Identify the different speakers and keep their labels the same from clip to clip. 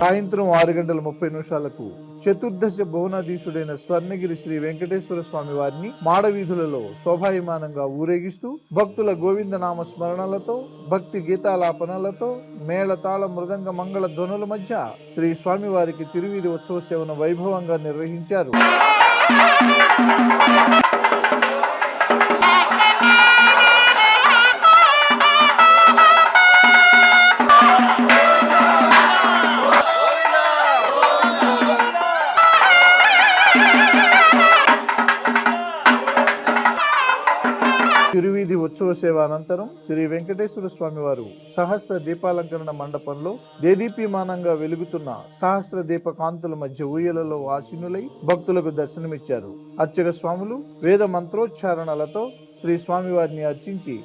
Speaker 1: సాయంత్రం 6:30 చతుర్దశ భువనాధీశుడైన స్వర్ణగిరి శ్రీ వెంకటేశ్వర స్వామి వారిని మాడవీధులలో శోభాయమానంగా ఊరేగిస్తూ భక్తుల గోవిందనామ స్మరణలతో భక్తి గీతాలాపనలతో మేళతాళ మృదంగ మంగళ ధ్వనుల మధ్య శ్రీ స్వామి వారికి తిరువీధి ఉత్సవ సేవను వైభవంగా నిర్వహించారు. తిరువీధి ఉత్సవ సేవ అనంతరం శ్రీ వెంకటేశ్వర స్వామి వారు సహస్ర దీపాలంకరణ మండపంలో దేదీప్యమానంగా వెలుగుతున్న సహస్ర దీప కాంతుల మధ్య ఊయలలో ఆసీనులై భక్తులకు దర్శనమిచ్చారు. అర్చక స్వాములు వేద మంత్రోచ్చారణలతో శ్రీ స్వామి వారిని అర్చించి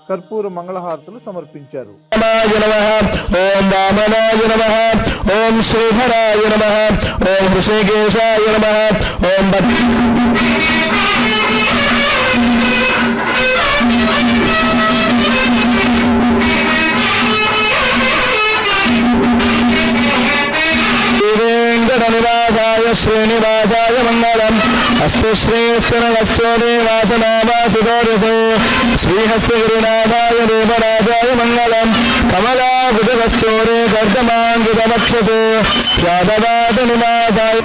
Speaker 1: కర్పూర మంగళహారతులు సమర్పించారు.
Speaker 2: ఓం వామనాయ నమః, ఓం శ్రీధరాయ నమః, ఓం హృషికేశాయ నమః, ఓం నివాసాయ శ్రీనివాసాయ మంగళం. అస్తు శ్రీస్తనవస్తో దేవాసనావాసిదోరసో శ్రీహస్తగిరినాథాయ దేవరాజాయ మంగళం. కమలాభుజవస్తో రే కర్దమాంగితవక్షసో యాదవాస నివాసాయ